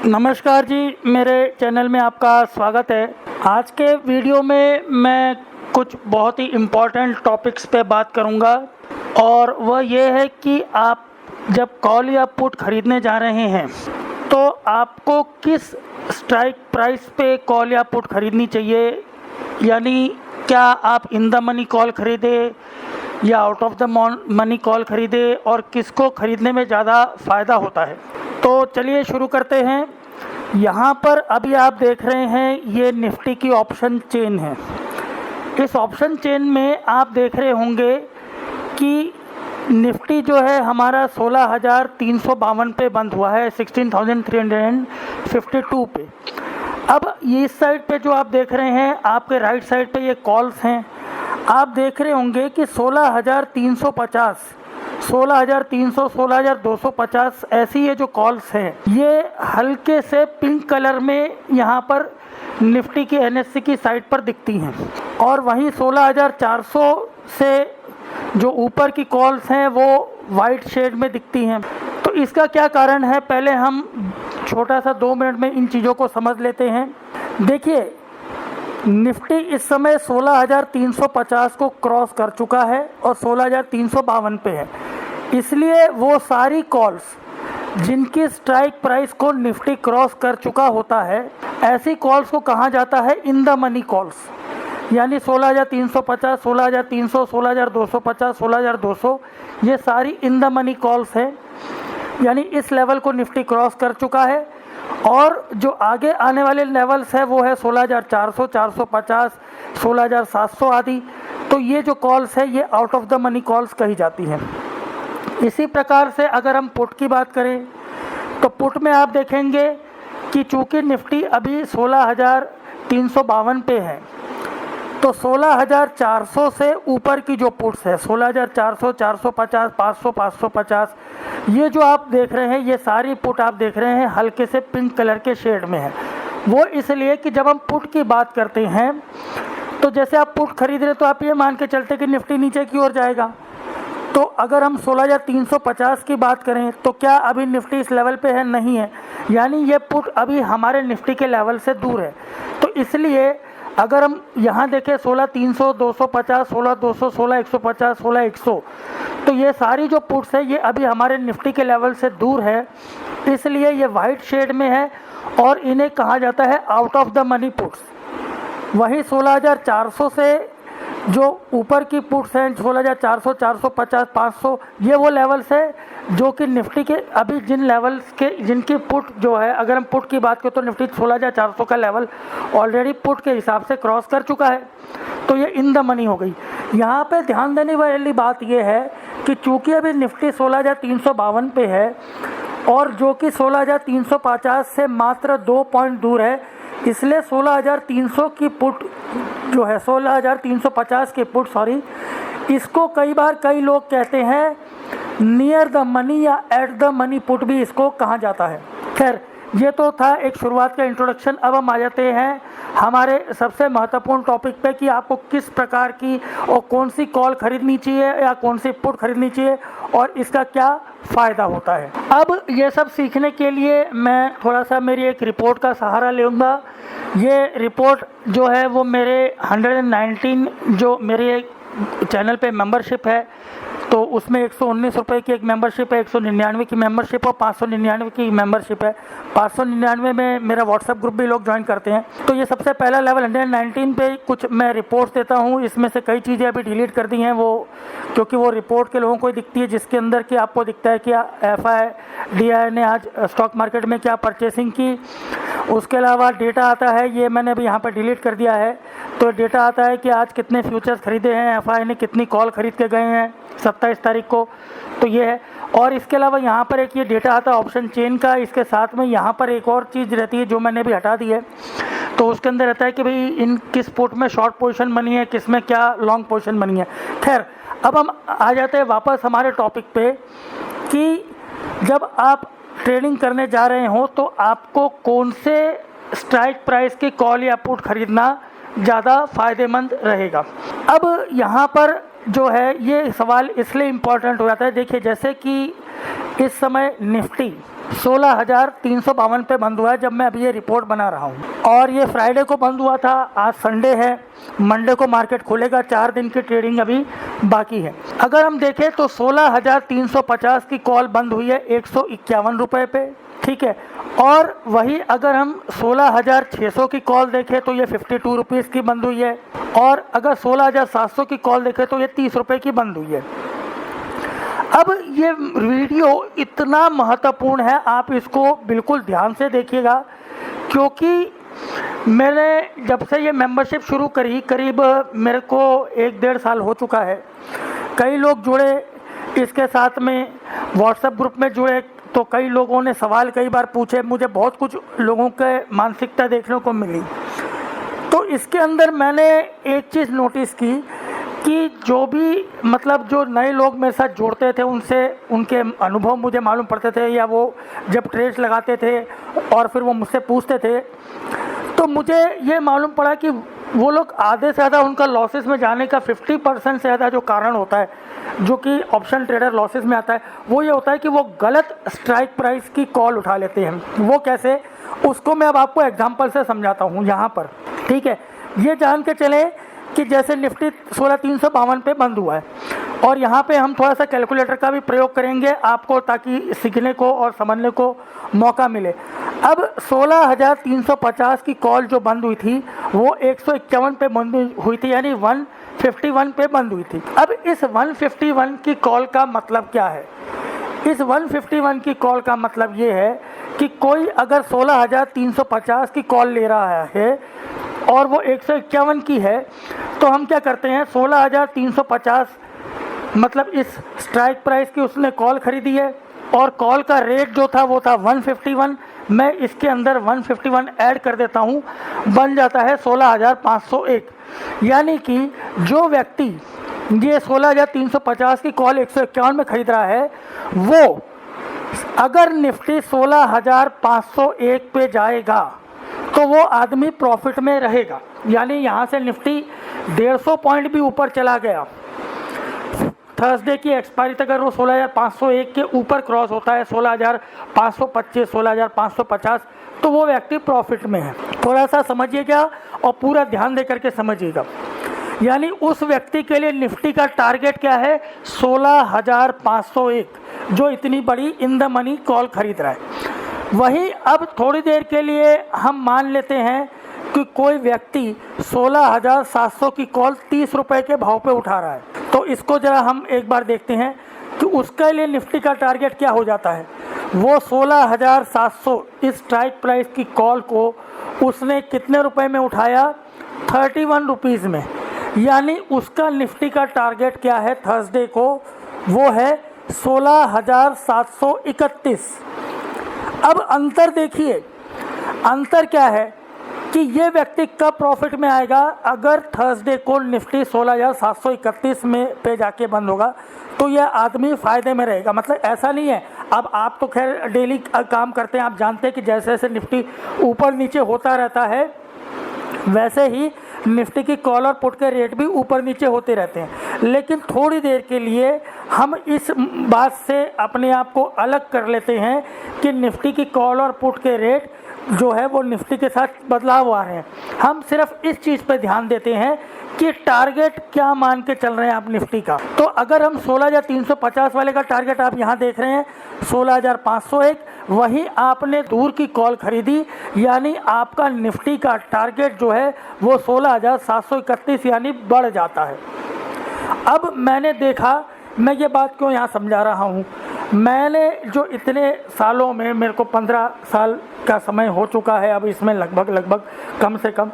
नमस्कार जी, मेरे चैनल में आपका स्वागत है। आज के वीडियो में मैं कुछ बहुत ही इम्पोर्टेंट टॉपिक्स पे बात करूंगा और वह ये है कि आप जब कॉल या पुट खरीदने जा रहे हैं तो आपको किस स्ट्राइक प्राइस पे कॉल या पुट खरीदनी चाहिए। यानी क्या आप इन द मनी कॉल खरीदें या out of the money call खरीदें और किसको खरीदने में ज़्यादा फ़ायदा होता है। तो चलिए शुरू करते हैं। यहाँ पर अभी आप देख रहे हैं ये निफ्टी की ऑप्शन चेन है। इस ऑप्शन चेन में आप देख रहे होंगे कि निफ्टी जो है हमारा 16,352 पे बंद हुआ है, 16,352 पे। अब ये इस साइड पे जो आप देख रहे हैं, आपके राइट साइड पे ये कॉल्स हैं। आप देख रहे होंगे कि 16,350, 16,300, 16,250 ऐसी ये जो कॉल्स हैं, ये हल्के से पिंक कलर में यहाँ पर निफ्टी की एनएससी की साइड पर दिखती हैं। और वहीं 16,400 से जो ऊपर की कॉल्स हैं वो वाइट शेड में दिखती हैं। तो इसका क्या कारण है, पहले हम छोटा सा 2 मिनट में इन चीज़ों को समझ लेते हैं। देखिए, निफ्टी इस समय 16,350 को क्रॉस कर चुका है और 16,352 पे है। इसलिए वो सारी कॉल्स जिनकी स्ट्राइक प्राइस को निफ्टी क्रॉस कर चुका होता है, ऐसी कॉल्स को कहा जाता है इन द मनी कॉल्स। यानी 16,350, 16,300, 16,250, 16,200 ये सारी इन द मनी कॉल्स हैं। यानी इस लेवल को निफ्टी क्रॉस कर चुका है और जो आगे आने वाले लेवल्स है वो है 16,400, 450, 16,700 आदि। तो ये जो कॉल्स है ये out of the money calls कही जाती हैं। इसी प्रकार से अगर हम पुट की बात करें तो पुट में आप देखेंगे कि चूँकि निफ्टी अभी 16,352 पे है, तो 16,400 से ऊपर की जो पुट्स है 16,400, 450, 500, 550, ये जो आप देख रहे हैं, ये सारी पुट आप देख रहे हैं हल्के से पिंक कलर के शेड में है। वो इसलिए कि जब हम पुट की बात करते हैं तो जैसे आप पुट खरीद रहे तो आप ये मान के चलते कि निफ्टी नीचे की ओर जाएगा। तो अगर हम 16,350 की बात करें तो क्या अभी निफ्टी इस लेवल पे है? नहीं है। यानी ये पुट अभी हमारे निफ्टी के लेवल से दूर है। तो इसलिए अगर हम यहाँ देखें 16,300, 250, 16,200, 16,150, 16,100, तो ये सारी जो पुट्स है ये अभी हमारे निफ्टी के लेवल से दूर है, इसलिए ये वाइट शेड में है और इन्हें कहा जाता है out of the money puts. वहीं 16,400 से जो ऊपर की पुट्स हैं 16,400, 450, 500, ये वो लेवल्स है जो कि निफ्टी के अभी जिन लेवल्स के जिनकी पुट जो है, अगर हम पुट की बात करें तो निफ्टी 16,400 का लेवल ऑलरेडी पुट के हिसाब से क्रॉस कर चुका है। तो ये इन द मनी हो गई। यहाँ पे ध्यान देने वाली बात ये है कि चूँकि अभी निफ्टी 16,352 पे है और जो कि 16,350 से मात्र 2 पॉइंट दूर है, इसलिए 16,300 की पुट जो है 16,350 की पुट इसको कई बार कई लोग कहते हैं नियर द मनी या एट द मनी पुट भी इसको कहा जाता है। खैर, ये तो था एक शुरुआत का इंट्रोडक्शन। अब हम आ जाते हैं हमारे सबसे महत्वपूर्ण टॉपिक पे कि आपको किस प्रकार की और कौन सी कॉल खरीदनी चाहिए या कौन सी पुट खरीदनी चाहिए और इसका क्या फ़ायदा होता है। अब ये सब सीखने के लिए मैं थोड़ा सा मेरी एक रिपोर्ट का सहारा लूँगा। ये रिपोर्ट जो है वो मेरे 119 जो मेरे चैनल पे मेंबरशिप है, तो उसमें 119 रुपये की एक मेंबरशिप है, 199 की मेंबरशिप और 599 की मेंबरशिप है। 599 में मेरा व्हाट्सएप ग्रुप भी लोग ज्वाइन करते हैं। तो ये सबसे पहला लेवल 119 पे कुछ मैं रिपोर्ट्स देता हूँ। इसमें से कई चीज़ें अभी डिलीट कर दी हैं वो, क्योंकि वो रिपोर्ट के लोगों को ही दिखती है जिसके अंदर कि आपको दिखता है कि FIDI ने आज स्टॉक मार्केट में क्या परचेसिंग की। उसके अलावा डेटा आता है, ये मैंने अभी यहाँ पर डिलीट कर दिया है। तो डेटा आता है कि आज कितने फ्यूचर्स खरीदे हैं, FI ने कितनी कॉल खरीद के गए हैं 27 तारीख को, तो ये है। और इसके अलावा यहाँ पर एक ये डेटा आता है ऑप्शन चेन का। इसके साथ में यहाँ पर एक और चीज़ रहती है जो मैंने भी हटा दी है। तो उसके अंदर रहता है कि भाई इन किस पुट में शॉर्ट पोजीशन बनी है, किस में क्या लॉन्ग पोजीशन बनी है। खैर, अब हम आ जाते हैं वापस हमारे टॉपिक पे कि जब आप ट्रेडिंग करने जा रहे हो तो आपको कौन से स्ट्राइक प्राइस की कॉल या पुट खरीदना ज़्यादा फ़ायदेमंद रहेगा। अब यहाँ पर जो है ये सवाल इसलिए इम्पॉर्टेंट हो जाता है। देखिए, जैसे कि इस समय निफ्टी 16,352 पे बंद हुआ है जब मैं अभी ये रिपोर्ट बना रहा हूँ, और ये फ्राइडे को बंद हुआ था। आज संडे है, मंडे को मार्केट खुलेगा, 4 दिन की ट्रेडिंग अभी बाकी है। अगर हम देखें तो 16,350 की कॉल बंद हुई है 151 रुपये पे, ठीक है। और वही अगर हम 16,600 की कॉल देखें तो ये 52 रुपीज़ की बंद हुई है, और अगर 16,700 की कॉल देखें तो ये 30 रुपये की बंद हुई है। अब ये वीडियो इतना महत्वपूर्ण है, आप इसको बिल्कुल ध्यान से देखिएगा, क्योंकि मैंने जब से ये मेंबरशिप शुरू करी, करीब मेरे को 1-1.5 साल हो चुका है। कई लोग जुड़े इसके साथ में, व्हाट्सएप ग्रुप में जुड़े, तो कई लोगों ने सवाल कई बार पूछे, मुझे बहुत कुछ लोगों के मानसिकता देखने को मिली। तो इसके अंदर मैंने एक चीज़ नोटिस की कि जो भी मतलब जो नए लोग मेरे साथ जुड़ते थे, उनसे उनके अनुभव मुझे मालूम पड़ते थे, या वो जब ट्रेड्स लगाते थे और फिर वो मुझसे पूछते थे, तो मुझे ये मालूम पड़ा कि वो लोग आधे से ज़्यादा उनका लॉसेस में जाने का 50% से ज़्यादा जो कारण होता है, जो कि ऑप्शन ट्रेडर लॉसेस में आता है, वो ये होता है कि वो गलत स्ट्राइक प्राइस की कॉल उठा लेते हैं। वो कैसे, उसको मैं अब आपको एग्जांपल से समझाता हूँ यहाँ पर, ठीक है। ये जान के चले कि जैसे निफ्टी 16,352 पे बंद हुआ है, और यहाँ पे हम थोड़ा सा कैलकुलेटर का भी प्रयोग करेंगे आपको, ताकि सीखने को और समझने को मौका मिले। अब 16,350 की कॉल जो बंद हुई थी वो 151 पे बंद हुई थी, यानी 151 पे बंद हुई थी। अब इस 151 की कॉल का मतलब क्या है? इस 151 की कॉल का मतलब ये है कि कोई अगर 16,350 की कॉल ले रहा है और वो 151 की है, तो हम क्या करते हैं, 16,350 मतलब इस स्ट्राइक प्राइस की उसने कॉल खरीदी है, और कॉल का रेट जो था वो था 151। मैं इसके अंदर 151 ऐड कर देता हूँ, बन जाता है 16,501। यानी कि जो व्यक्ति ये 16,350 की कॉल 151 में खरीद रहा है, वो अगर निफ्टी 16,501 पे जाएगा तो वो आदमी प्रॉफिट में रहेगा। यानी यहाँ से निफ्टी 150 पॉइंट भी ऊपर चला गया, थर्सडे की एक्सपायरी तक अगर वो 16,501 के ऊपर क्रॉस होता है, 16,525, 16,550, तो वो व्यक्ति प्रॉफिट में है। थोड़ा सा समझिएगा और पूरा ध्यान दे करके समझिएगा। यानी उस व्यक्ति के लिए निफ्टी का टारगेट क्या है, 16,501, जो इतनी बड़ी इन द मनी कॉल खरीद रहा है। वहीं अब थोड़ी देर के लिए हम मान लेते हैं कि कोई व्यक्ति 16,700 की कॉल 30 रुपये के भाव पे उठा रहा है, तो इसको ज़रा हम एक बार देखते हैं कि उसके लिए निफ्टी का टारगेट क्या हो जाता है। वो 16,700 इस स्ट्राइक प्राइस की कॉल को उसने कितने रुपए में उठाया, 31 रुपीज़ में। यानी उसका निफ्टी का टारगेट क्या है थर्सडे को, वो है 16,731। अब अंतर देखिए, अंतर क्या है कि ये व्यक्ति कब प्रॉफिट में आएगा, अगर थर्सडे को निफ्टी 16,731 में पे जाके बंद होगा, तो यह आदमी फ़ायदे में रहेगा। मतलब ऐसा नहीं है, अब आप तो खैर डेली काम करते हैं, आप जानते हैं कि जैसे जैसे निफ्टी ऊपर नीचे होता रहता है, वैसे ही निफ्टी की कॉल और पुट के रेट भी ऊपर नीचे होते रहते हैं। लेकिन थोड़ी देर के लिए हम इस बात से अपने आप को अलग कर लेते हैं कि निफ्टी की कॉल और पुट के रेट जो है वो निफ्टी के साथ बदलाव आ रहे हैं। हम सिर्फ इस चीज़ पे ध्यान देते हैं कि टारगेट क्या मान के चल रहे हैं आप निफ्टी का। तो अगर हम 16,350 वाले का टारगेट आप यहाँ देख रहे हैं 16,501, वहीं आपने दूर की कॉल खरीदी, यानी आपका निफ्टी का टारगेट जो है वो 16,731 यानी बढ़ जाता है। अब मैंने देखा, मैं ये बात क्यों यहाँ समझा रहा हूँ, मैंने जो इतने सालों में, मेरे को 15 साल का समय हो चुका है अब इसमें लगभग कम से कम,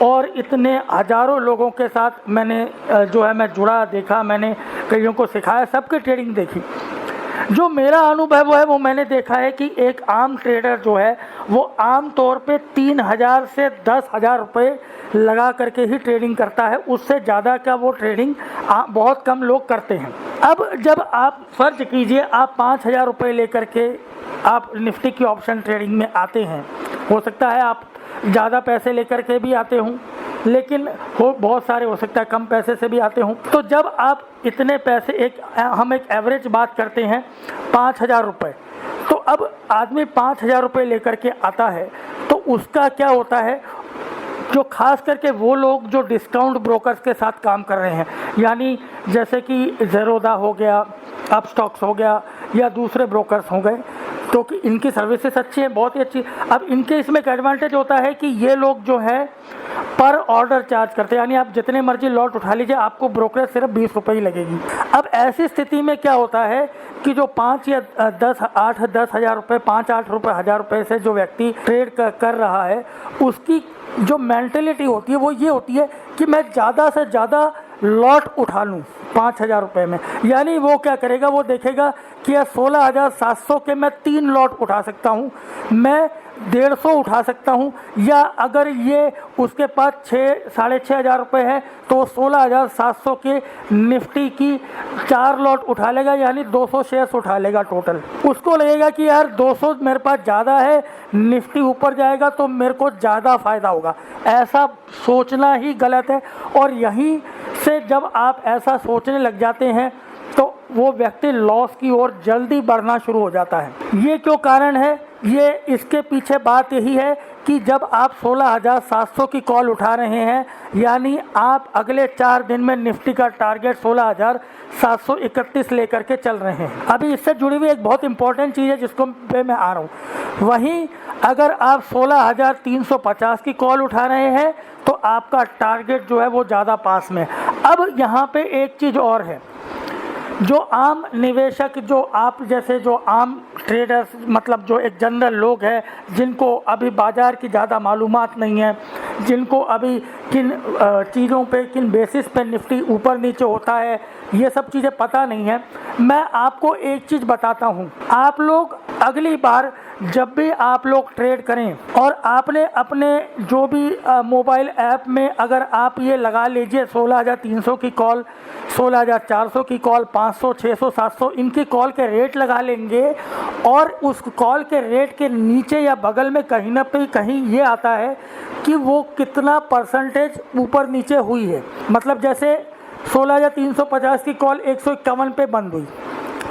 और इतने हज़ारों लोगों के साथ मैंने जो है मैं जुड़ा, देखा, मैंने कईयों को सिखाया, सबकी ट्रेडिंग देखी। जो मेरा अनुभव है वो मैंने देखा है कि एक आम ट्रेडर जो है वो आम तौर पे 3,000 से 10,000 रुपये लगा करके ही ट्रेडिंग करता है, उससे ज़्यादा का वो ट्रेडिंग बहुत कम लोग करते हैं। अब जब आप फर्ज कीजिए आप 5,000 रुपये लेकर के आप निफ्टी की ऑप्शन ट्रेडिंग में आते हैं, हो सकता है आप ज़्यादा पैसे लेकर के भी आते हों, लेकिन हो बहुत सारे हो सकता है कम पैसे से भी आते हों। तो जब आप इतने पैसे हम एक एवरेज बात करते हैं 5,000 रुपये, तो अब आदमी 5,000 रुपये लेकर के आता है तो उसका क्या होता है, जो खास करके वो लोग जो डिस्काउंट ब्रोकर्स के साथ काम कर रहे हैं, यानी जैसे कि ज़ेरोदा हो गया, अपस्टॉक्स हो गया या दूसरे ब्रोकर्स हो गए, तो कि इनकी सर्विसेज अच्छी है, बहुत ही अच्छी। अब इनके इसमें एक एडवांटेज होता है कि ये लोग जो है पर ऑर्डर चार्ज करते हैं, यानी आप जितने मर्जी लॉट उठा लीजिए, आपको ब्रोकरेज सिर्फ 20 रुपये ही लगेगी। अब ऐसी स्थिति में क्या होता है कि जो 5 या 10 हज़ार रुपये, 5-8 रुपये, 1,000 रुपये से जो व्यक्ति ट्रेड कर रहा है, उसकी जो मेंटेलिटी होती है वो ये होती है कि मैं ज़्यादा से ज़्यादा लॉट उठा लूँ 5,000 रुपये में। यानी वो क्या करेगा, वो देखेगा कि यार 16,700 के मैं 3 लॉट उठा सकता हूँ, मैं 150 उठा सकता हूँ, या अगर ये उसके पास 6-6,500 रुपये है तो 16,700 के निफ्टी की 4 लॉट उठा लेगा, यानी 200 शेयर्स उठा लेगा टोटल। उसको लगेगा कि यार 200 मेरे पास ज़्यादा है, निफ्टी ऊपर जाएगा तो मेरे को ज़्यादा फ़ायदा होगा। ऐसा सोचना ही गलत है, और यहीं से जब आप ऐसा सोचने लग जाते हैं तो वो व्यक्ति लॉस की ओर जल्दी बढ़ना शुरू हो जाता है। ये क्यों कारण है, ये इसके पीछे बात यही है कि जब आप 16,700 की कॉल उठा रहे हैं, यानी आप अगले 4 दिन में निफ्टी का टारगेट 16,731 लेकर के चल रहे हैं। अभी इससे जुड़ी हुई एक बहुत इंपॉर्टेंट चीज़ है जिसको पे मैं आ रहा हूँ। वहीं अगर आप 16,350 की कॉल उठा रहे हैं तो आपका टारगेट जो है वो ज़्यादा पास में। अब यहाँ पे एक चीज़ और है, जो आम निवेशक, जो आप जैसे जो आम ट्रेडर्स, मतलब जो एक जनरल लोग हैं जिनको अभी बाज़ार की ज़्यादा मालूमात नहीं है, जिनको अभी किन चीज़ों पे, किन बेसिस पे निफ्टी ऊपर नीचे होता है, ये सब चीज़ें पता नहीं है, मैं आपको एक चीज़ बताता हूँ। आप लोग अगली बार जब भी आप लोग ट्रेड करें और आपने अपने जो भी मोबाइल ऐप में अगर आप ये लगा लीजिए 16,300 की कॉल, 16,400 की कॉल, 500, 600, 700 इनकी कॉल के रेट लगा लेंगे, और उस कॉल के रेट के नीचे या बगल में कहीं ना कहीं ये आता है कि वो कितना परसेंटेज ऊपर नीचे हुई है। मतलब जैसे 16,350 की कॉल 151 पे बंद हुई।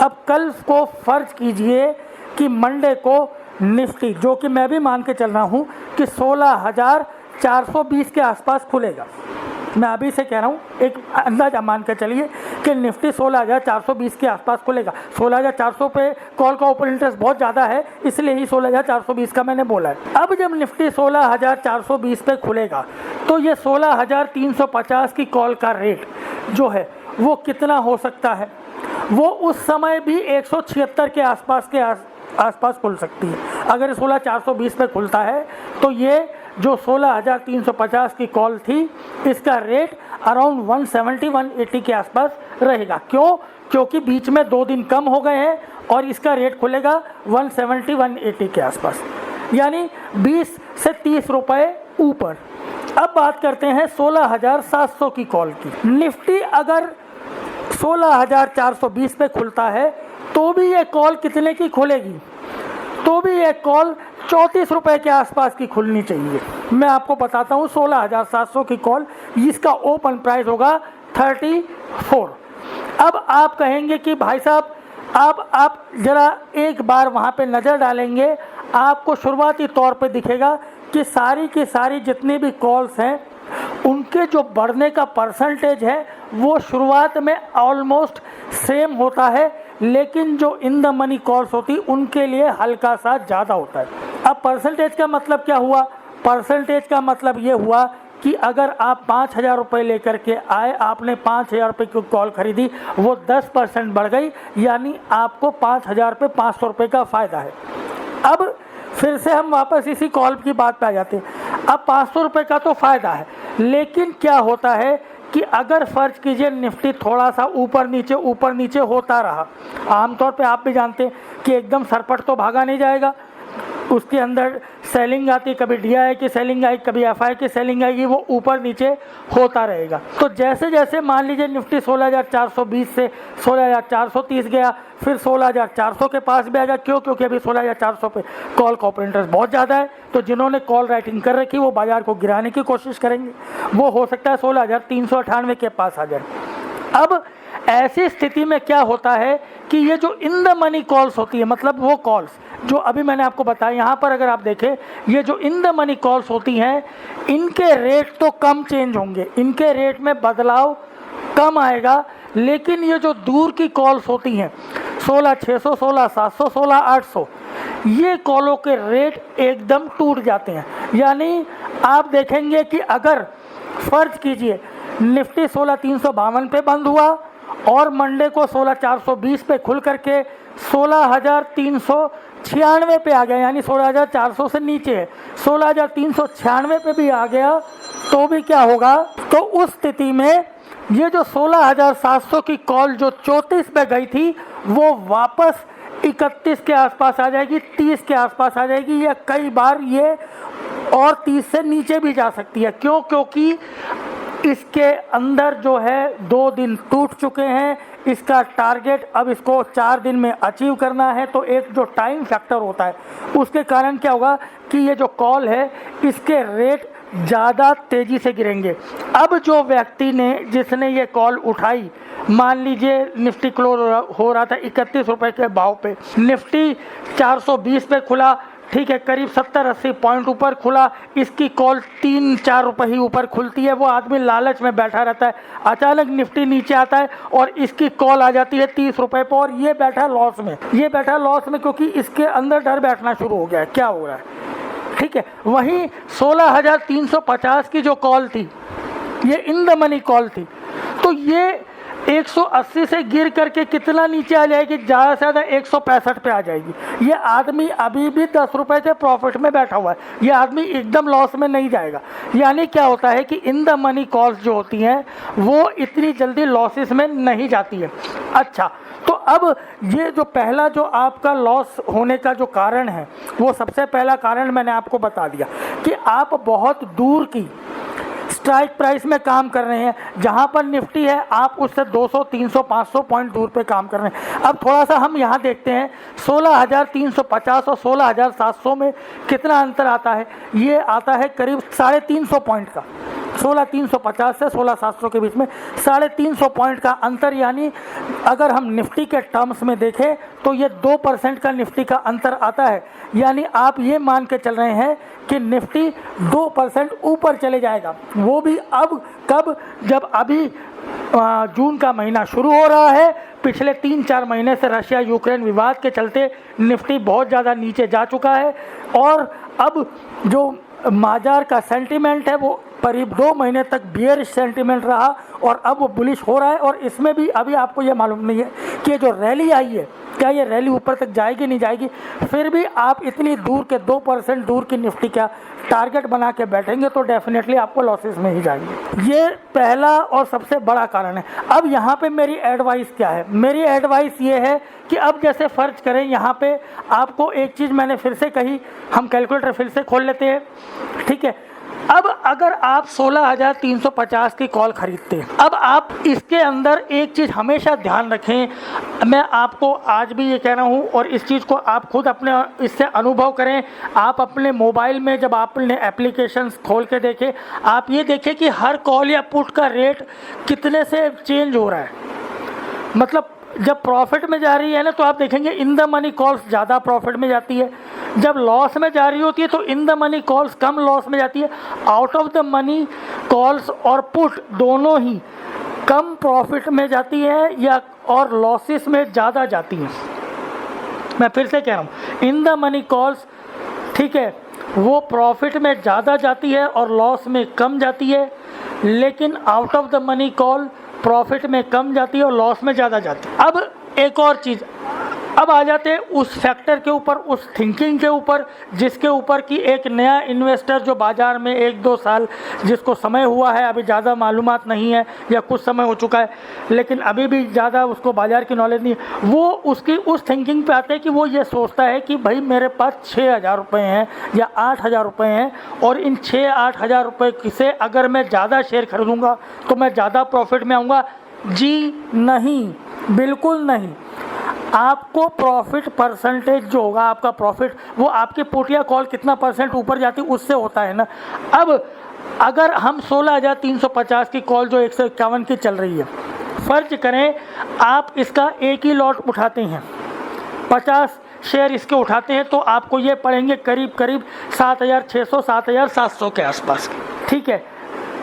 अब कल को फर्ज कीजिए कि मंडे को निफ्टी, जो कि मैं भी मान के चल रहा हूँ कि 16,420 के आसपास खुलेगा, मैं अभी से कह रहा हूँ, एक अंदाजा मान के चलिए कि निफ्टी 16,420 के आसपास खुलेगा। 16,400 पे कॉल का ओपन इंटरेस्ट बहुत ज़्यादा है, इसलिए ही 16,420 का मैंने बोला है। अब जब निफ्टी 16,420 पे खुलेगा तो ये 16,350 की कॉल का रेट जो है वो कितना हो सकता है, वो उस समय भी 176 के आसपास खुल सकती है। अगर 16,420 पे खुलता है तो ये जो 16,350 की कॉल थी, इसका रेट अराउंड 170-180 के आसपास रहेगा। क्यों? क्योंकि बीच में 2 दिन कम हो गए हैं और इसका रेट खुलेगा 170-180 के आसपास, यानी 20 से 30 रुपये ऊपर। अब बात करते हैं 16,700 की कॉल की। निफ्टी अगर 16,420 पे खुलता है तो भी ये कॉल कितने की खुलेगी, तो भी ये कॉल 34 रुपये के आसपास की खुलनी चाहिए। मैं आपको बताता हूँ 16,700 की कॉल, इसका ओपन प्राइस होगा 34। अब आप कहेंगे कि भाई साहब आप ज़रा एक बार वहाँ पे नज़र डालेंगे, आपको शुरुआती तौर पे दिखेगा कि सारी की सारी जितनी भी कॉल्स हैं उनके जो बढ़ने का परसेंटेज है वो शुरुआत में ऑलमोस्ट सेम होता है, लेकिन जो इन द मनी कॉल्स होती उनके लिए हल्का सा ज़्यादा होता है। अब परसेंटेज का मतलब क्या हुआ? परसेंटेज का मतलब ये हुआ कि अगर आप 5,000 रुपये लेकर के आए, आपने 5,000 रुपये की कॉल खरीदी, वो 10% बढ़ गई, यानी आपको 5,000 रुपये 500 रुपये का फ़ायदा है। अब फिर से हम वापस इसी कॉल की बात पे आ जाते हैं। अब 500 रुपये का तो फ़ायदा है, लेकिन क्या होता है कि अगर फर्ज कीजिए निफ्टी थोड़ा सा ऊपर नीचे होता रहा, आमतौर पे आप भी जानते हैं कि एकदम सरपट तो भागा नहीं जाएगा, उसके अंदर सेलिंग आती है, कभी DI की सेलिंग आई, कभी FI की सेलिंग आएगी, वो ऊपर नीचे होता रहेगा। तो जैसे जैसे मान लीजिए निफ्टी 16,420 से 16,430 गया, फिर 16,400 के पास भी आ गया। क्यों? क्योंकि अभी 16,400 पे कॉल कॉपरेटर्स बहुत ज़्यादा है, तो जिन्होंने कॉल राइटिंग कर रखी वो बाजार को गिराने की कोशिश करेंगे। वो हो सकता है 16,398 के पास आ जाए। अब ऐसी स्थिति में क्या होता है कि ये जो इन द मनी कॉल्स होती है, मतलब वो कॉल्स जो अभी मैंने आपको बताया, यहाँ पर अगर आप देखें, ये जो इन द मनी कॉल्स होती हैं, इनके रेट तो कम चेंज होंगे, इनके रेट में बदलाव कम आएगा, लेकिन ये जो दूर की कॉल्स होती हैं 16,600, 16,700, 16,800, ये कॉलों के रेट एकदम टूट जाते हैं। यानी आप देखेंगे कि अगर फर्ज कीजिए निफ्टी 16,352 पे बंद हुआ और मंडे को 16,420 पे खुल करके 16,396 पे आ गया, यानी 16,400 से नीचे है, 16,396 पे भी आ गया, तो भी क्या होगा? तो उस स्थिति में ये जो 16,700 की कॉल जो 34 पे गई थी, वो वापस 31 के आसपास आ जाएगी, 30 के आसपास आ जाएगी, या कई बार ये और 30 से नीचे भी जा सकती है। क्यों? क्योंकि इसके अंदर जो है 2 दिन टूट चुके हैं, इसका टारगेट अब इसको 4 दिन में अचीव करना है, तो एक जो टाइम फैक्टर होता है उसके कारण क्या होगा कि ये जो कॉल है इसके रेट ज़्यादा तेज़ी से गिरेंगे। अब जो व्यक्ति ने जिसने ये कॉल उठाई, मान लीजिए निफ्टी क्लोज हो रहा था 31 रुपये के भाव पे, निफ्टी 420 पे खुला, ठीक है, करीब 70-80 पॉइंट ऊपर खुला, इसकी कॉल 3-4 रुपये ही ऊपर खुलती है, वो आदमी लालच में बैठा रहता है, अचानक निफ्टी नीचे आता है और इसकी कॉल आ जाती है 30 रुपये पर, और ये बैठा लॉस में, ये बैठा लॉस में, क्योंकि इसके अंदर डर बैठना शुरू हो गया है क्या हो रहा है। ठीक है, वहीं 16,350 की जो कॉल थी, ये इन द मनी कॉल थी, तो ये 180 से गिर करके कितना नीचे आ जाएगी? ज़्यादा से ज़्यादा 165 पे आ जाएगी। ये आदमी अभी भी 10 रुपये के प्रॉफिट में बैठा हुआ है, ये आदमी एकदम लॉस में नहीं जाएगा। यानी क्या होता है कि इन द मनी कॉल्स जो होती हैं वो इतनी जल्दी लॉसेस में नहीं जाती है। अच्छा, तो अब ये जो पहला जो आपका लॉस होने का जो कारण है, वो सबसे पहला कारण मैंने आपको बता दिया कि आप बहुत दूर की स्ट्राइक प्राइस में काम कर रहे हैं। जहां पर निफ्टी है आप उससे 200, 300, 500 पॉइंट दूर पे काम कर रहे हैं। अब थोड़ा सा हम यहां देखते हैं 16,350 और 16,700 में कितना अंतर आता है। ये आता है करीब 350 पॉइंट का, 16,350 से 16,700 के बीच में 350 पॉइंट का अंतर। यानी अगर हम निफ्टी के टर्म्स में देखें तो ये 2% का निफ्टी का अंतर आता है। यानी आप ये मान के चल रहे हैं कि निफ्टी 2% ऊपर चले जाएगा, वो भी अब कब? जब अभी जून का महीना शुरू हो रहा है। पिछले 3-4 महीने से रशिया यूक्रेन विवाद के चलते निफ्टी बहुत ज़्यादा नीचे जा चुका है, और अब जो बाजार का सेंटीमेंट है वो करीब 2 महीने तक बियरिश सेंटीमेंट रहा, और अब वो बुलिश हो रहा है। और इसमें भी अभी आपको ये मालूम नहीं है कि ये जो रैली आई है, क्या ये रैली ऊपर तक जाएगी नहीं जाएगी। फिर भी आप इतनी दूर के 2% दूर की निफ्टी का टारगेट बना के बैठेंगे तो डेफिनेटली आपको लॉसेस में ही जाएंगे। ये पहला और सबसे बड़ा कारण है। अब यहाँ पे मेरी एडवाइस क्या है? मेरी एडवाइस ये है कि अब जैसे फर्ज करें, यहाँ पे आपको एक चीज़ मैंने फिर से कही, हम कैलकुलेटर फिर से खोल लेते हैं, ठीक है। अब अगर आप 16,350 की कॉल खरीदते हैं, अब आप इसके अंदर एक चीज़ हमेशा ध्यान रखें, मैं आपको आज भी ये कह रहा हूँ, और इस चीज़ को आप खुद अपने इससे अनुभव करें। आप अपने मोबाइल में जब आपने एप्लीकेशंस खोल के देखें, आप ये देखें कि हर कॉल या पुट का रेट कितने से चेंज हो रहा है। मतलब जब प्रॉफिट में जा रही है ना, तो आप देखेंगे इन द मनी कॉल्स ज़्यादा प्रॉफिट में जाती है, जब लॉस में जा रही होती है तो in the money calls come loss में जाती है। Out of the money calls और पुट दोनों ही कम प्रॉफिट में जाती है या और लॉसेस में ज़्यादा जाती हैं। मैं फिर से कह रहा हूँ, इन द मनी कॉल्स, ठीक है, वो प्रॉफिट में ज़्यादा जाती है और लॉस में कम जाती है, लेकिन out of the money call profit में कम जाती है और लॉस में ज़्यादा जाती है। अब एक और चीज़, अब आ जाते हैं उस फैक्टर के ऊपर, उस थिंकिंग के ऊपर, जिसके ऊपर कि एक नया इन्वेस्टर जो बाज़ार में 1-2 साल जिसको समय हुआ है, अभी ज़्यादा मालूमात नहीं है या कुछ समय हो चुका है लेकिन अभी भी ज़्यादा उसको बाज़ार की नॉलेज नहीं है, वो उसकी उस थिंकिंग पे आते हैं कि वो ये सोचता है कि भाई मेरे पास 6,000 रुपये हैं या 8,000 रुपये हैं और इन 6-8 हज़ार रुपये से अगर मैं ज़्यादा शेयर खरीदूँगा तो मैं ज़्यादा प्रॉफिट में आऊँगा। जी नहीं, बिल्कुल नहीं। आपको प्रॉफिट परसेंटेज जो होगा, आपका प्रॉफिट वो आपके पुट या कॉल कितना परसेंट ऊपर जाती है उससे होता है ना। अब अगर हम 16,350 की कॉल जो 151 की चल रही है, फर्ज करें आप इसका एक ही लॉट उठाते हैं, 50 शेयर इसके उठाते हैं तो आपको ये पड़ेंगे करीब करीब 7,600 7,700 के आसपास के, ठीक है।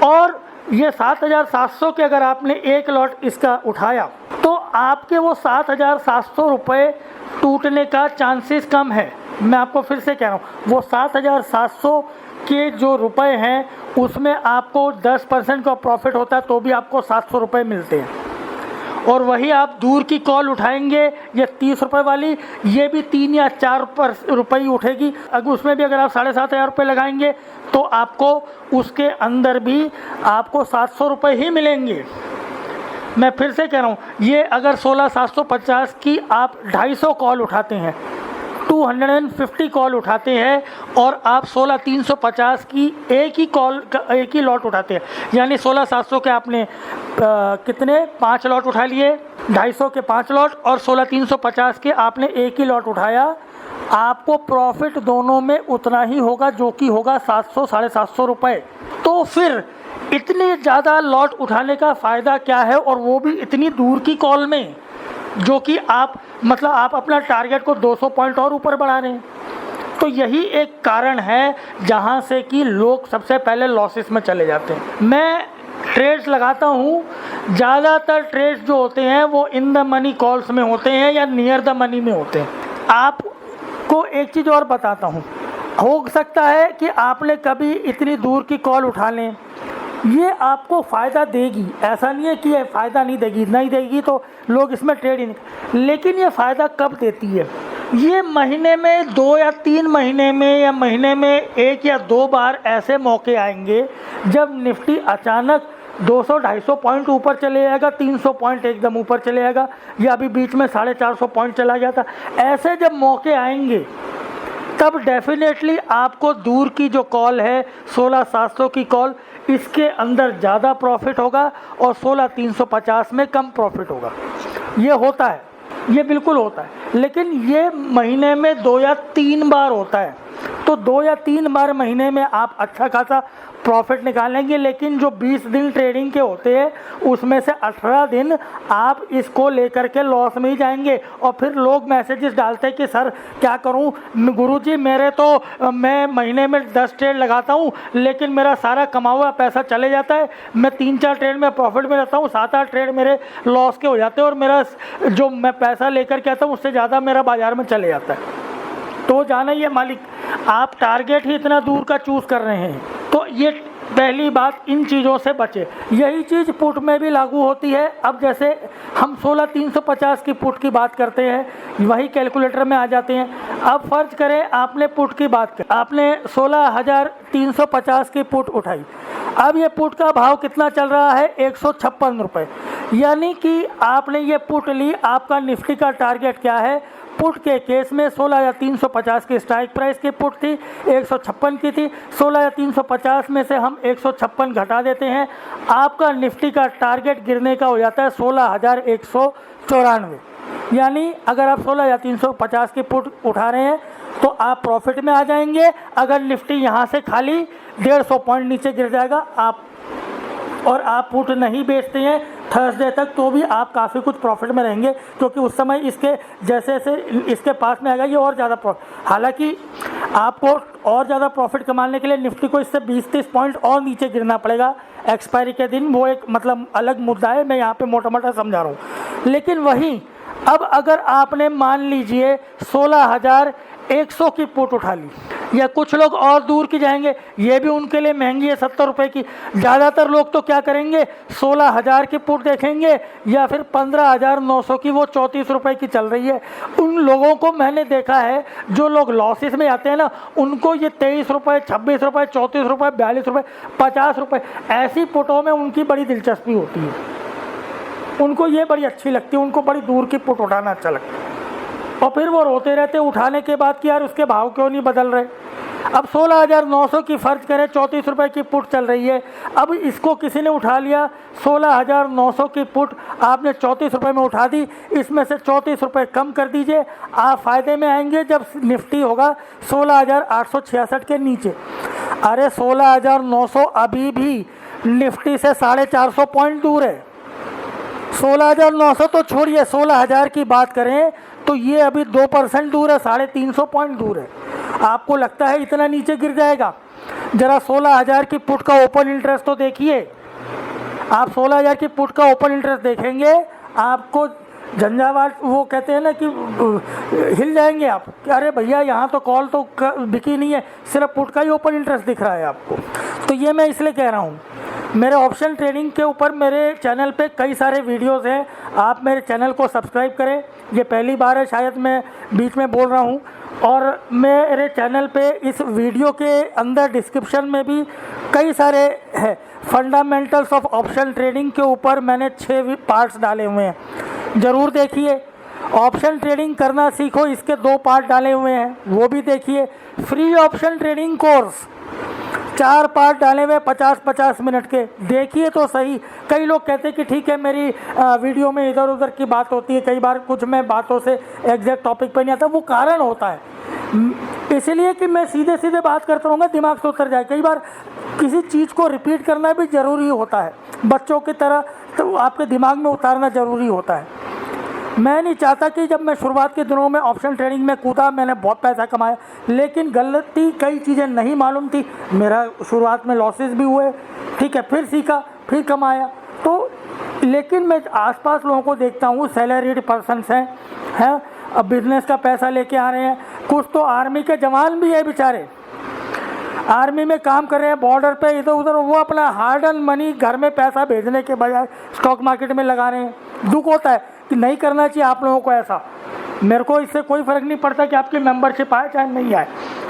और ये 7,700 के अगर आपने एक लॉट इसका उठाया तो आपके वो 7,700 रुपये टूटने का चांसेस कम है। मैं आपको फिर से कह रहा हूँ, वो 7,700 के जो रुपए हैं उसमें आपको 10% का प्रॉफिट होता है तो भी आपको 700 रुपये मिलते हैं। और वही आप दूर की कॉल उठाएंगे ये 30 रुपये वाली, ये भी 3 या 4 रुपये ही उठेगी। अगर उसमें भी अगर आप 7,500 रुपये लगाएंगे तो आपको उसके अंदर भी आपको 700 रुपये ही मिलेंगे। मैं फिर से कह रहा हूँ, ये अगर 16,750 की आप 250 कॉल उठाते हैं, 250 कॉल उठाते हैं और आप 16,350 की एक ही लॉट उठाते हैं, यानी 16,700 के आपने कितने 5 लॉट उठा लिए, 250 के 5 लॉट और 16,350 के आपने एक ही लॉट उठाया, आपको प्रॉफिट दोनों में उतना ही होगा जो कि होगा 700 750 रुपये। तो फिर इतने ज़्यादा लॉट उठाने का फ़ायदा क्या है, और वो भी इतनी दूर की कॉल में, जो कि आप मतलब आप अपना टारगेट को 200 पॉइंट और ऊपर बढ़ा रहे हैं। तो यही एक कारण है जहाँ से कि लोग सबसे पहले लॉसेस में चले जाते हैं। मैं ट्रेड्स लगाता हूँ, ज़्यादातर ट्रेड्स जो होते हैं वो इन द मनी कॉल्स में होते हैं या नियर द मनी में होते हैं। आपको एक चीज़ और बताता हूँ, हो सकता है कि आपने कभी इतनी दूर की कॉल उठा लें, ये आपको फ़ायदा देगी, ऐसा नहीं है कि ये फ़ायदा नहीं देगी तो लोग इसमें ट्रेड ही नहीं, लेकिन ये फ़ायदा कब देती है, ये महीने में 2 या 3 महीने में या महीने में 1 या 2 बार ऐसे मौके आएंगे जब निफ्टी अचानक 200-250 पॉइंट ऊपर चले जाएगा, 300 पॉइंट एकदम ऊपर चले जाएगा, या अभी बीच में 450 पॉइंट चला गया था। ऐसे जब मौके आएंगे तब डेफिनेटली आपको दूर की जो कॉल है 16,700 की कॉल, इसके अंदर ज़्यादा प्रॉफिट होगा और 16,350 में कम प्रॉफिट होगा। ये होता है, ये बिल्कुल होता है, लेकिन ये महीने में 2 या 3 बार होता है। तो 2 या 3 बार महीने में आप अच्छा खासा प्रॉफिट निकालेंगे, लेकिन जो 20 दिन ट्रेडिंग के होते हैं उसमें से 18 दिन आप इसको लेकर के लॉस में ही जाएंगे। और फिर लोग मैसेजेस डालते हैं कि सर क्या करूं गुरुजी, मैं महीने में 10 ट्रेड लगाता हूं लेकिन मेरा सारा कमा हुआ पैसा चले जाता है, मैं 3-4 ट्रेड में प्रॉफिट में रहता हूं, 7-8 ट्रेड मेरे लॉस के हो जाते हैं और मेरा जो मैं पैसा लेकर के आता हूँ उससे ज़्यादा मेरा बाज़ार में चले जाता है। तो जाना ये मालिक, आप टारगेट ही इतना दूर का चूज़ कर रहे हैं। तो ये पहली बात, इन चीज़ों से बचे। यही चीज़ पुट में भी लागू होती है। अब जैसे हम 16,350 की पुट की बात करते हैं, वही कैलकुलेटर में आ जाते हैं। अब फर्ज करें आपने पुट की बात कर, आपने 16,350 की पुट उठाई। अब ये पुट का भाव कितना चल रहा है, 156 रुपये, यानी कि आपने ये पुट ली। आपका निफ्टी का टारगेट क्या है, पुट के केस में 16,350 की स्ट्राइक प्राइस की पुट थी, 156 की थी। 16,350 में से हम 156 घटा देते हैं, आपका निफ्टी का टारगेट गिरने का हो जाता है 16,194। यानी अगर आप 16,350 की पुट उठा रहे हैं तो आप प्रॉफिट में आ जाएंगे। अगर निफ्टी यहाँ से खाली 150 पॉइंट नीचे गिर जाएगा और आप पुट नहीं बेचते हैं थर्सडे तक, तो भी आप काफ़ी कुछ प्रॉफिट में रहेंगे, क्योंकि उस समय इसके जैसे इसके पास में आएगा ये और ज़्यादा प्रॉफिट। हालांकि आपको और ज़्यादा प्रॉफिट कमाने के लिए निफ्टी को इससे 20-30 पॉइंट और नीचे गिरना पड़ेगा एक्सपायरी के दिन, वो एक मतलब अलग मुद्दा है, मैं यहाँ पे मोटा मोटा समझा रहा हूँ। लेकिन वहीं अब अगर आपने मान लीजिए 16,100 की पुट उठा ली, या कुछ लोग और दूर की जाएंगे, ये भी उनके लिए महंगी है 70 रुपये की। ज़्यादातर लोग तो क्या करेंगे, 16,000 की पुट देखेंगे या फिर 15,900 की, वो 34 रुपये की चल रही है। उन लोगों को मैंने देखा है, जो लोग लॉसेस में आते हैं ना, उनको ये 23 रुपये, 26 रुपये, 34 रुपये, 42 रुपये, 50 रुपये, ऐसी पुटों में उनकी बड़ी दिलचस्पी होती है। उनको ये बड़ी अच्छी लगती है, उनको बड़ी दूर की पुट उठाना अच्छा लगता है। और फिर वो रोते रहते उठाने के बाद कि यार उसके भाव क्यों नहीं बदल रहे। अब 16,900 की फ़र्ज करें, 34 रुपये की पुट चल रही है। अब इसको किसी ने उठा लिया, 16,900 की पुट आपने 34 रुपये में उठा दी, इसमें से 34 रुपये कम कर दीजिए, आप फ़ायदे में आएंगे जब निफ्टी होगा 16,866 के नीचे। अरे 16,900 अभी भी निफ्टी से 450 पॉइंट दूर है। 16,900 तो छोड़िए, 16,000 की बात करें तो ये अभी 2% दूर है, 350 पॉइंट दूर है। आपको लगता है इतना नीचे गिर जाएगा? ज़रा 16,000 की पुट का ओपन इंटरेस्ट तो देखिए। आप 16,000 की पुट का ओपन इंटरेस्ट देखेंगे, आपको झंझावात, वो कहते हैं ना कि हिल जाएंगे आप कि अरे भैया यहाँ तो कॉल तो बिकी नहीं है, सिर्फ पुट का ही ओपन इंटरेस्ट दिख रहा है आपको। तो ये मैं इसलिए कह रहा हूँ, मेरे ऑप्शन ट्रेडिंग के ऊपर मेरे चैनल पे कई सारे वीडियोस हैं, आप मेरे चैनल को सब्सक्राइब करें। ये पहली बार है शायद मैं बीच में बोल रहा हूँ। और मेरे चैनल पे इस वीडियो के अंदर डिस्क्रिप्शन में भी कई सारे है फंडामेंटल्स ऑफ ऑप्शन ट्रेडिंग के ऊपर मैंने 6 पार्ट्स डाले हुए हैं, ज़रूर देखिए। ऑप्शन ट्रेडिंग करना सीखो, इसके 2 पार्ट डाले हुए हैं, वो भी देखिए। Free option trading course 4 part डाले हुए 50-50 मिनट के, देखिए तो सही। कई लोग कहते हैं कि ठीक है मेरी वीडियो में इधर उधर की बात होती है, कई बार कुछ मैं बातों से एग्जैक्ट टॉपिक पे नहीं आता, वो कारण होता है इसलिए कि मैं सीधे सीधे बात करता रहूँगा, दिमाग से उतर जाए। कई बार किसी चीज़ को रिपीट करना भी ज़रूरी होता है, बच्चों की तरह तो आपके दिमाग में उतारना ज़रूरी होता है। मैं नहीं चाहता कि जब मैं शुरुआत के दिनों में ऑप्शन ट्रेडिंग में कूदा, मैंने बहुत पैसा कमाया, लेकिन गलती कई चीज़ें नहीं मालूम थी। मेरा शुरुआत में लॉसेस भी हुए, ठीक है, फिर सीखा, फिर कमाया। तो लेकिन मैं आसपास लोगों को देखता हूँ, सैलरीड पर्सनस हैं, अब बिजनेस का पैसा लेके आ रहे हैं। कुछ तो आर्मी के जवान भी है बेचारे, आर्मी में काम कर रहे हैं, बॉर्डर पे इधर उधर, वो अपना हार्ड अर्न मनी घर में पैसा भेजने के बजाय स्टॉक मार्केट में लगा रहे हैं। दुख होता है कि नहीं करना चाहिए आप लोगों को ऐसा। मेरे को इससे कोई फ़र्क नहीं पड़ता कि आपकी मेंबरशिप आए चाहे नहीं आए,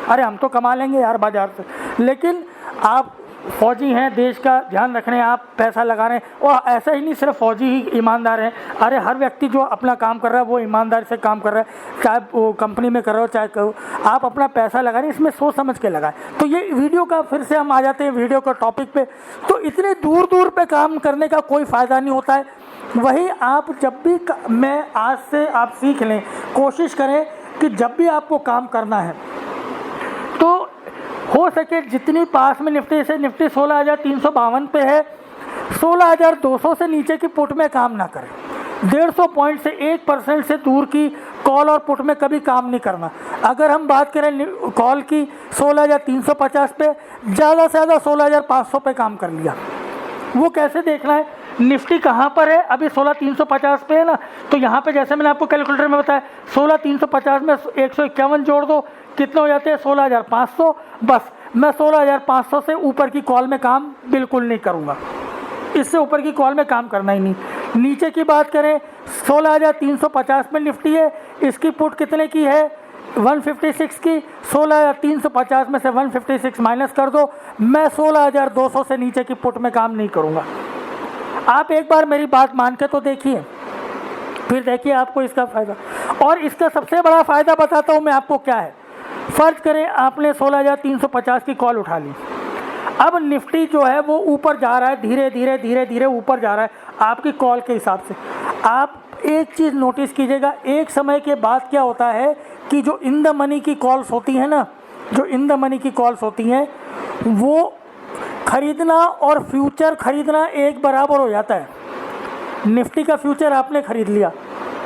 अरे हम तो कमा लेंगे यार बाजार से। लेकिन आप फौजी हैं, देश का ध्यान रख रहे हैं, आप पैसा लगा रहे हैं। और ऐसा ही नहीं सिर्फ फौजी ही ईमानदार हैं, अरे हर व्यक्ति जो अपना काम कर रहा है वो ईमानदारी से काम कर रहा है, चाहे वो कंपनी में कर रहे हो चाहे आप अपना पैसा लगा रहे हैं, इसमें सोच समझ के लगाएं। तो ये वीडियो का फिर से हम आ जाते हैं वीडियो का टॉपिक पे। तो इतने दूर दूर पे काम करने का कोई फ़ायदा नहीं होता है। वही आप जब भी मैं आज से आप सीख लें, कोशिश करें कि जब भी आपको काम करना है तो हो सके जितनी पास में निफ्टी से, निफ्टी 16,352 पे है, 16,200 से नीचे की पुट में काम ना करें। 150 पॉइंट से 1% से दूर की कॉल और पुट में कभी काम नहीं करना। अगर हम बात करें कॉल की 16,350 पे, ज़्यादा से ज़्यादा 16,500 पे काम कर लिया। वो कैसे देखना है, निफ्टी कहाँ पर है, अभी 16,350 पे है ना, तो यहाँ पे जैसे मैंने आपको कैलकुलेटर में बताया 16,350 में 151 जोड़ दो, कितने हो जाते हैं 16,500। बस मैं 16,500 से ऊपर की कॉल में काम बिल्कुल नहीं करूँगा, इससे ऊपर की कॉल में काम करना ही नहीं। नीचे की बात करें 16,350 में निफ्टी है, इसकी पुट कितने की है 156 की, 16,350 में से 156 माइनस कर दो, मैं 16,200 से नीचे की पुट में काम नहीं करूँगा। आप एक बार मेरी बात मान के तो देखिए, फिर देखिए आपको इसका फ़ायदा। और इसका सबसे बड़ा फ़ायदा बताता हूँ मैं आपको क्या है। फ़र्ज करें आपने 16,350 की कॉल उठा ली, अब निफ्टी जो है वो ऊपर जा रहा है, धीरे धीरे धीरे धीरे ऊपर जा रहा है आपकी कॉल के हिसाब से। आप एक चीज़ नोटिस कीजिएगा, एक समय के बाद क्या होता है कि जो इन द मनी की कॉल्स होती हैं ना, जो इन द मनी की कॉल्स होती हैं, वो खरीदना और फ्यूचर खरीदना एक बराबर हो जाता है। निफ्टी का फ्यूचर आपने खरीद लिया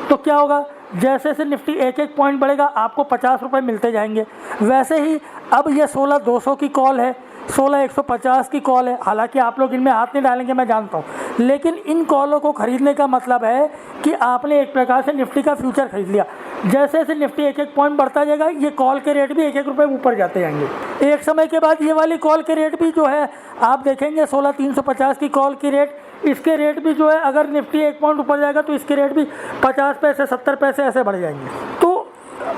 तो क्या होगा, जैसे से निफ्टी एक एक पॉइंट बढ़ेगा आपको 50 रुपये मिलते जाएंगे। वैसे ही अब ये 16,200 की कॉल है, 16,150 की कॉल है, हालांकि आप लोग इनमें हाथ नहीं डालेंगे मैं जानता हूँ, लेकिन इन कॉलों को खरीदने का मतलब है कि आपने एक प्रकार से निफ्टी का फ्यूचर खरीद लिया। जैसे जैसे निफ्टी एक एक पॉइंट बढ़ता जाएगा ये कॉल के रेट भी एक एक रुपये ऊपर जाते जाएंगे। एक समय के बाद ये वाली कॉल के रेट भी जो है आप देखेंगे 16,350 की कॉल की रेट, इसके रेट भी जो है अगर निफ्टी एक पॉइंट ऊपर जाएगा तो इसके रेट भी 50 पैसे 70 पैसे ऐसे बढ़ जाएंगे। तो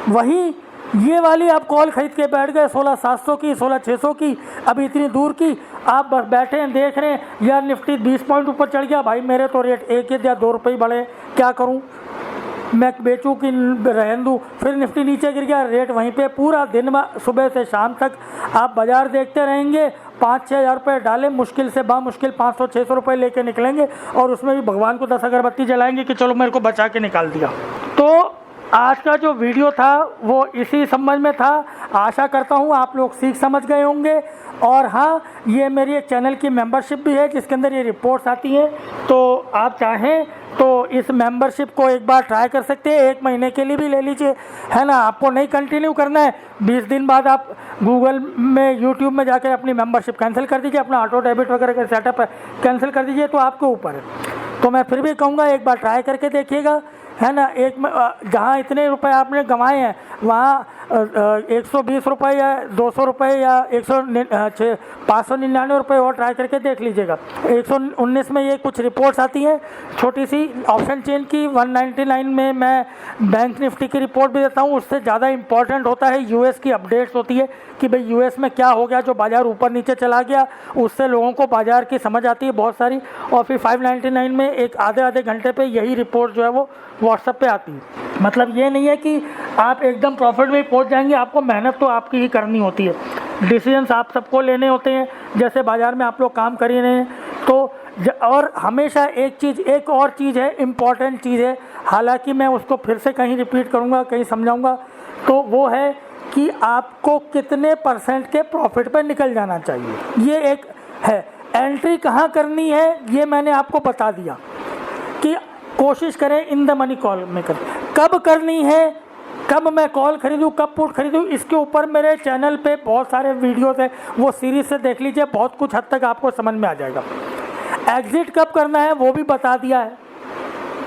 वही ये वाली आप कॉल खरीद के बैठ गए 16,700 की 16,600 की, अभी इतनी दूर की आप बस बैठे हैं देख रहे हैं यार निफ्टी 20 पॉइंट ऊपर चढ़ गया, भाई मेरे तो रेट एक या 2 रुपये बढ़े, क्या करूं, मैं बेचूं कि रहने दूं। फिर निफ्टी नीचे गिर गया, रेट वहीं पे पूरा दिन में सुबह से शाम तक आप बाज़ार देखते रहेंगे। 5-6 हज़ार रुपये डालें, मुश्किल से बामुश्किल 500-600 रुपये लेके निकलेंगे और उसमें भी भगवान को 10 अगरबत्ती जलाएंगे कि चलो मेरे को बचा के निकाल दिया। तो आज का जो वीडियो था वो इसी संबंध में था। आशा करता हूँ आप लोग सीख समझ गए होंगे। और हाँ, ये मेरी एक चैनल की मेंबरशिप भी है जिसके अंदर ये रिपोर्ट्स आती हैं, तो आप चाहें तो इस मेंबरशिप को एक बार ट्राई कर सकते हैं, 1 महीने के लिए भी ले लीजिए, है ना। आपको नहीं कंटिन्यू करना है, 20 दिन बाद आप गूगल में यूट्यूब में जाकर अपनी मेंबरशिप कैंसिल कर दीजिए, अपना ऑटो डेबिट वगैरह का सेटअप कैंसिल कर दीजिए, तो आपके ऊपर है। तो मैं फिर भी कहूँगा एक बार ट्राई करके देखिएगा, है ना। जहाँ इतने रुपए आपने कमाए हैं वहाँ 120 रुपये या 200 रुपये या 599 रुपये और ट्राई करके देख लीजिएगा। 119 में ये कुछ रिपोर्ट्स आती हैं छोटी सी ऑप्शन चेन की। 199 में मैं बैंक निफ्टी की रिपोर्ट भी देता हूँ। उससे ज़्यादा इंपॉर्टेंट होता है यूएस की अपडेट्स होती है कि भाई यूएस में क्या हो गया, जो बाज़ार ऊपर नीचे चला गया, उससे लोगों को बाज़ार की समझ आती है बहुत सारी। और फिर 599 में एक आधे घंटे पे यही रिपोर्ट जो है वो व्हाट्सएप पे आती है। मतलब ये नहीं है कि आप एकदम प्रॉफिट में पहुंच जाएंगे, आपको मेहनत तो आपकी ही करनी होती है, डिसीजंस आप सबको लेने होते हैं। जैसे बाज़ार में आप लोग काम कर ही रहे हैं तो और हमेशा एक और चीज़ है, इम्पॉर्टेंट चीज़ है, हालांकि मैं उसको फिर से कहीं रिपीट करूँगा, कहीं समझाऊँगा, तो वो है कि आपको कितने % के प्रॉफिट पर निकल जाना चाहिए। ये एक है। एंट्री कहाँ करनी है ये मैंने आपको बता दिया कि कोशिश करें इन द मनी कॉल में करें। कब करनी है, कब मैं कॉल खरीदूं, कब पुट खरीदूं, इसके ऊपर मेरे चैनल पे बहुत सारे वीडियोस हैं, वो सीरीज से देख लीजिए, बहुत कुछ हद तक आपको समझ में आ जाएगा। एग्जिट कब करना है वो भी बता दिया है,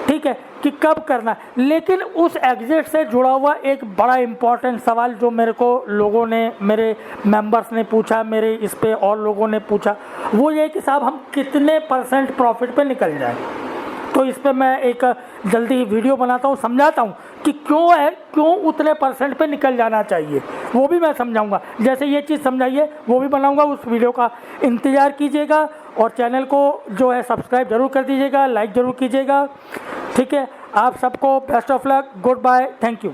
ठीक है, कि कब करना है। लेकिन उस एग्जिट से जुड़ा हुआ एक बड़ा इम्पॉर्टेंट सवाल जो मेरे को लोगों ने, मेरे मेंबर्स ने पूछा, मेरे इस पे और लोगों ने पूछा, वो ये कि साहब हम कितने % प्रॉफिट पे निकल जाए। तो इस पर मैं एक जल्दी वीडियो बनाता हूँ, समझाता हूँ कि क्यों उतने % पे निकल जाना चाहिए, वो भी मैं समझाऊंगा। जैसे ये चीज़ समझाइए वो भी बनाऊंगा, उस वीडियो का इंतज़ार कीजिएगा और चैनल को जो है सब्सक्राइब जरूर कर दीजिएगा, लाइक ज़रूर कीजिएगा, ठीक है। आप सबको best of luck, good bye, thank you.